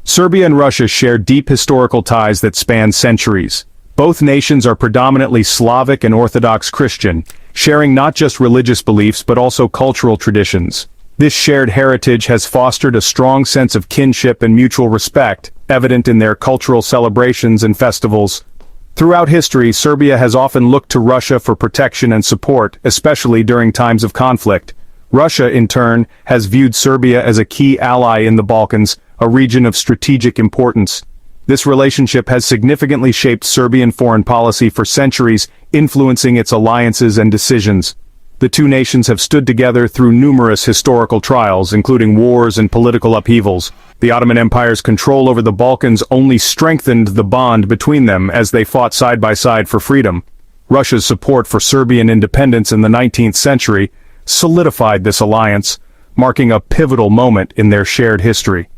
Serbia and Russia share deep historical ties that span centuries. Both nations are predominantly Slavic and Orthodox Christian, sharing not just religious beliefs but also cultural traditions. This shared heritage has fostered a strong sense of kinship and mutual respect, evident in their cultural celebrations and festivals. Throughout history, Serbia has often looked to Russia for protection and support, especially during times of conflict. Russia, in turn, has viewed Serbia as a key ally in the Balkans, a region of strategic importance. This relationship has significantly shaped Serbian foreign policy for centuries, influencing its alliances and decisions. The two nations have stood together through numerous historical trials, including wars and political upheavals. The Ottoman Empire's control over the Balkans only strengthened the bond between them as they fought side by side for freedom. Russia's support for Serbian independence in the 19th century solidified this alliance, marking a pivotal moment in their shared history.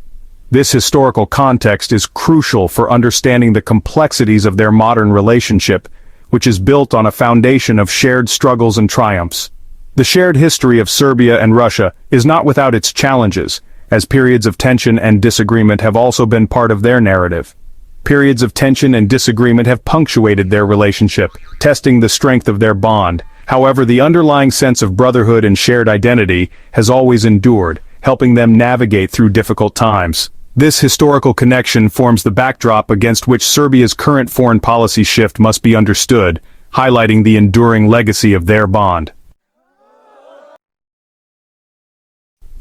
This historical context is crucial for understanding the complexities of their modern relationship, which is built on a foundation of shared struggles and triumphs. The shared history of Serbia and Russia is not without its challenges, as periods of tension and disagreement have also been part of their narrative. Periods of tension and disagreement have punctuated their relationship, testing the strength of their bond. However, the underlying sense of brotherhood and shared identity has always endured, helping them navigate through difficult times. This historical connection forms the backdrop against which Serbia's current foreign policy shift must be understood, highlighting the enduring legacy of their bond.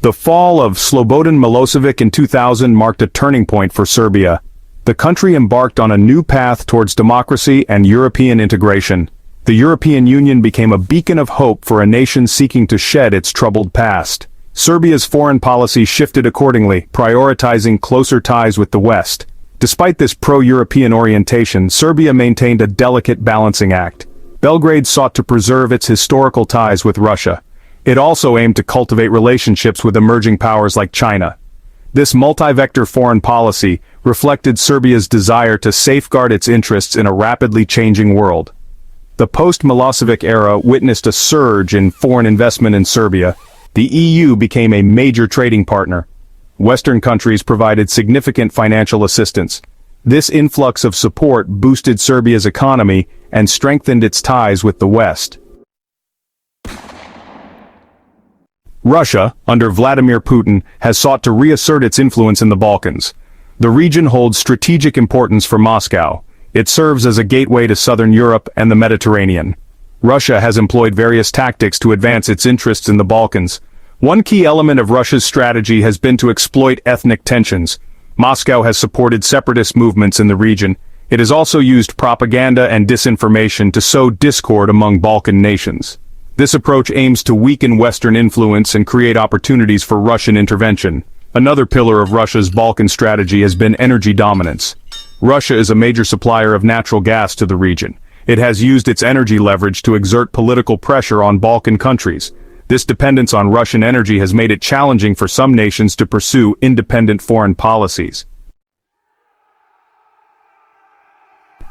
The fall of Slobodan Milosevic in 2000 marked a turning point for Serbia. The country embarked on a new path towards democracy and European integration. The European Union became a beacon of hope for a nation seeking to shed its troubled past. Serbia's foreign policy shifted accordingly, prioritizing closer ties with the West. Despite this pro-European orientation, Serbia maintained a delicate balancing act. Belgrade sought to preserve its historical ties with Russia. It also aimed to cultivate relationships with emerging powers like China. This multi-vector foreign policy reflected Serbia's desire to safeguard its interests in a rapidly changing world. The post-Milosevic era witnessed a surge in foreign investment in Serbia. The EU became a major trading partner. Western countries provided significant financial assistance. This influx of support boosted Serbia's economy and strengthened its ties with the West. Russia, under Vladimir Putin, has sought to reassert its influence in the Balkans. The region holds strategic importance for Moscow. It serves as a gateway to southern Europe and the Mediterranean. Russia has employed various tactics to advance its interests in the Balkans. One key element of Russia's strategy has been to exploit ethnic tensions. Moscow has supported separatist movements in the region. It has also used propaganda and disinformation to sow discord among Balkan nations. This approach aims to weaken Western influence and create opportunities for Russian intervention. Another pillar of Russia's Balkan strategy has been energy dominance. Russia is a major supplier of natural gas to the region. It has used its energy leverage to exert political pressure on Balkan countries. This dependence on Russian energy has made it challenging for some nations to pursue independent foreign policies.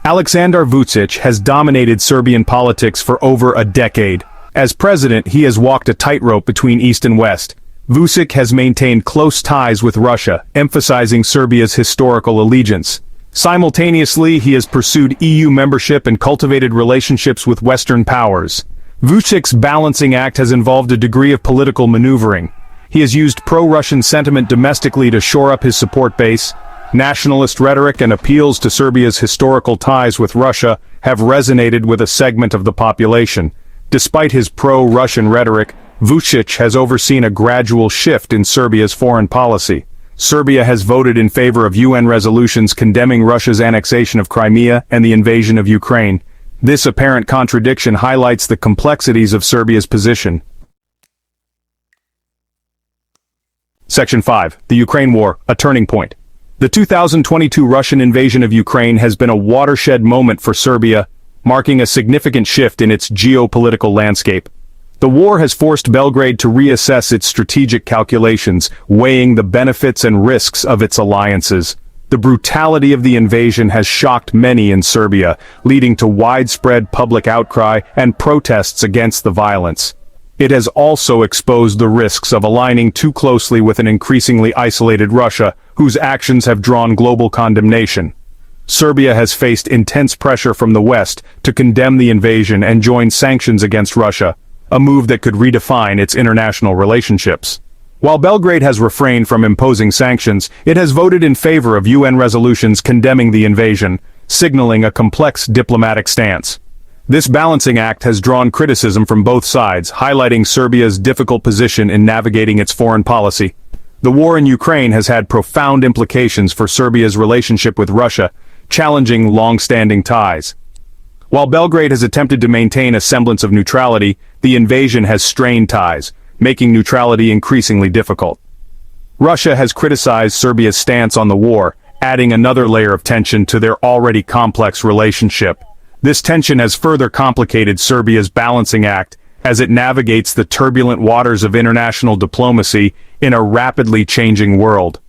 Aleksandar Vučić has dominated Serbian politics for over a decade. As president, he has walked a tightrope between East and West. Vučić has maintained close ties with Russia, emphasizing Serbia's historical allegiance. Simultaneously, he has pursued EU membership and cultivated relationships with Western powers. Vucic's balancing act has involved a degree of political maneuvering. He has used pro-Russian sentiment domestically to shore up his support base. Nationalist rhetoric and appeals to Serbia's historical ties with Russia have resonated with a segment of the population. Despite his pro-Russian rhetoric, Vučić has overseen a gradual shift in Serbia's foreign policy. Serbia has voted in favor of UN resolutions condemning Russia's annexation of Crimea and the invasion of Ukraine. This apparent contradiction highlights the complexities of Serbia's position. Section 5. The Ukraine War, a turning point. The 2022 Russian invasion of Ukraine has been a watershed moment for Serbia, marking a significant shift in its geopolitical landscape. The war has forced Belgrade to reassess its strategic calculations, weighing the benefits and risks of its alliances. The brutality of the invasion has shocked many in Serbia, leading to widespread public outcry and protests against the violence. It has also exposed the risks of aligning too closely with an increasingly isolated Russia, whose actions have drawn global condemnation. Serbia has faced intense pressure from the West to condemn the invasion and join sanctions against Russia, a move that could redefine its international relationships. While Belgrade has refrained from imposing sanctions, it has voted in favor of UN resolutions condemning the invasion, signaling a complex diplomatic stance. This balancing act has drawn criticism from both sides, highlighting Serbia's difficult position in navigating its foreign policy. The war in Ukraine has had profound implications for Serbia's relationship with Russia, challenging long-standing ties. While Belgrade has attempted to maintain a semblance of neutrality, the invasion has strained ties, making neutrality increasingly difficult. Russia has criticized Serbia's stance on the war, adding another layer of tension to their already complex relationship. This tension has further complicated Serbia's balancing act as it navigates the turbulent waters of international diplomacy in a rapidly changing world.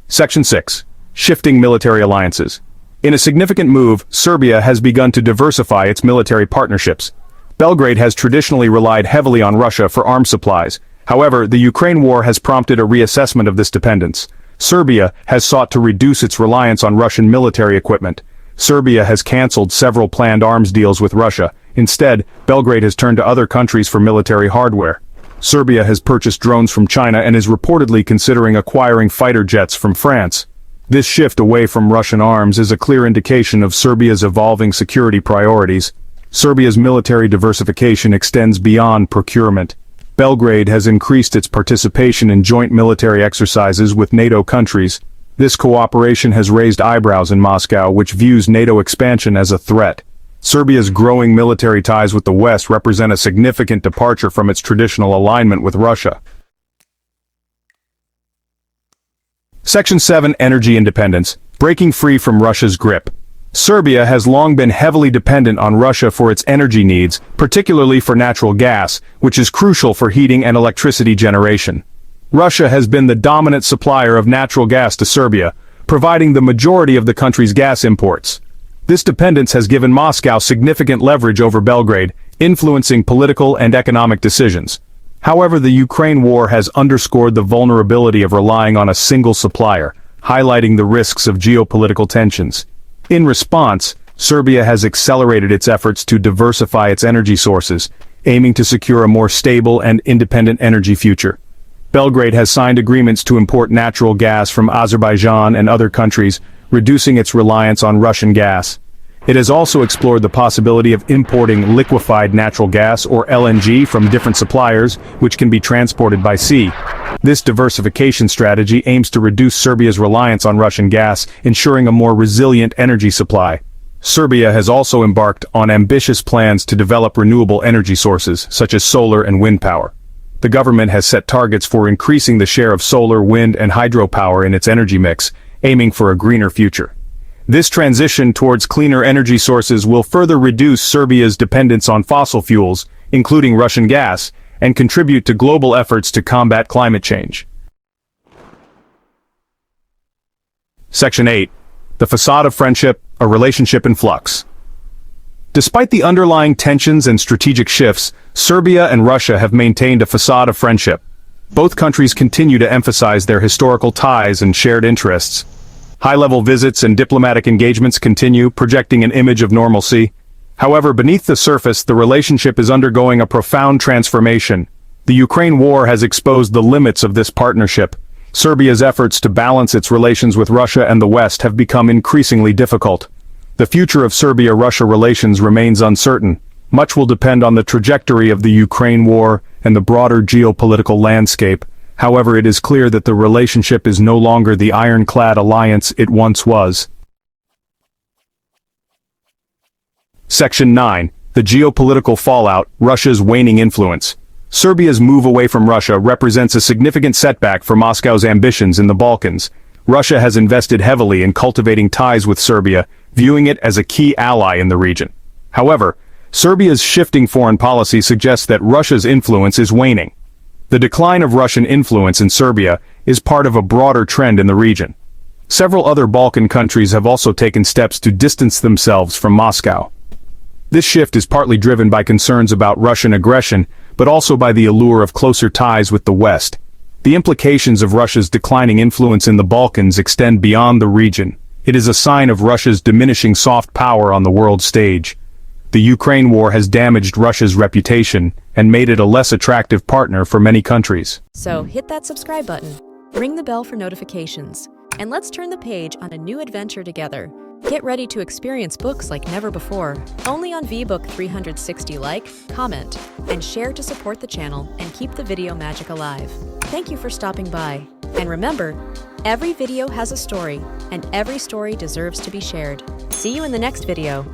Section 6. Shifting military alliances. In a significant move, Serbia has begun to diversify its military partnerships. Belgrade has traditionally relied heavily on Russia for arms supplies. However, the Ukraine war has prompted a reassessment of this dependence. Serbia has sought to reduce its reliance on Russian military equipment. Serbia has cancelled several planned arms deals with Russia. Instead, Belgrade has turned to other countries for military hardware. Serbia has purchased drones from China and is reportedly considering acquiring fighter jets from France. This shift away from Russian arms is a clear indication of Serbia's evolving security priorities. Serbia's military diversification extends beyond procurement. Belgrade has increased its participation in joint military exercises with NATO countries. This cooperation has raised eyebrows in Moscow, which views NATO expansion as a threat. Serbia's growing military ties with the West represent a significant departure from its traditional alignment with Russia. Section 7. Energy independence. Breaking free from Russia's grip. Serbia has long been heavily dependent on Russia for its energy needs, particularly for natural gas, which is crucial for heating and electricity generation. Russia has been the dominant supplier of natural gas to Serbia, providing the majority of the country's gas imports. This dependence has given Moscow significant leverage over Belgrade, influencing political and economic decisions. However, the Ukraine war has underscored the vulnerability of relying on a single supplier, highlighting the risks of geopolitical tensions. In response, Serbia has accelerated its efforts to diversify its energy sources, aiming to secure a more stable and independent energy future. Belgrade has signed agreements to import natural gas from Azerbaijan and other countries, reducing its reliance on Russian gas. It has also explored the possibility of importing liquefied natural gas or LNG from different suppliers, which can be transported by sea. This diversification strategy aims to reduce Serbia's reliance on Russian gas, ensuring a more resilient energy supply. Serbia has also embarked on ambitious plans to develop renewable energy sources, such as solar and wind power. The government has set targets for increasing the share of solar, wind, and hydropower in its energy mix, aiming for a greener future. This transition towards cleaner energy sources will further reduce Serbia's dependence on fossil fuels, including Russian gas, and contribute to global efforts to combat climate change. Section 8. The facade of friendship, a relationship in flux. Despite the underlying tensions and strategic shifts, Serbia and Russia have maintained a facade of friendship. Both countries continue to emphasize their historical ties and shared interests. High-level visits and diplomatic engagements continue, projecting an image of normalcy. However, beneath the surface, the relationship is undergoing a profound transformation. The Ukraine war has exposed the limits of this partnership. Serbia's efforts to balance its relations with Russia and the West have become increasingly difficult. The future of Serbia-Russia relations remains uncertain. Much will depend on the trajectory of the Ukraine war and the broader geopolitical landscape. However, it is clear that the relationship is no longer the ironclad alliance it once was. Section 9. The geopolitical fallout, Russia's waning influence. Serbia's move away from Russia represents a significant setback for Moscow's ambitions in the Balkans. Russia has invested heavily in cultivating ties with Serbia, viewing it as a key ally in the region. However, Serbia's shifting foreign policy suggests that Russia's influence is waning. The decline of Russian influence in Serbia is part of a broader trend in the region. Several other Balkan countries have also taken steps to distance themselves from Moscow. This shift is partly driven by concerns about Russian aggression, but also by the allure of closer ties with the West. The implications of Russia's declining influence in the Balkans extend beyond the region. It is a sign of Russia's diminishing soft power on the world stage. The Ukraine war has damaged Russia's reputation and made it a less attractive partner for many countries. So hit that subscribe button, ring the bell for notifications, and let's turn the page on a new adventure together. Get ready to experience books like never before, only on VBook 360. Like, comment, and share to support the channel and keep the video magic alive. Thank you for stopping by. And remember, every video has a story, and every story deserves to be shared. See you in the next video.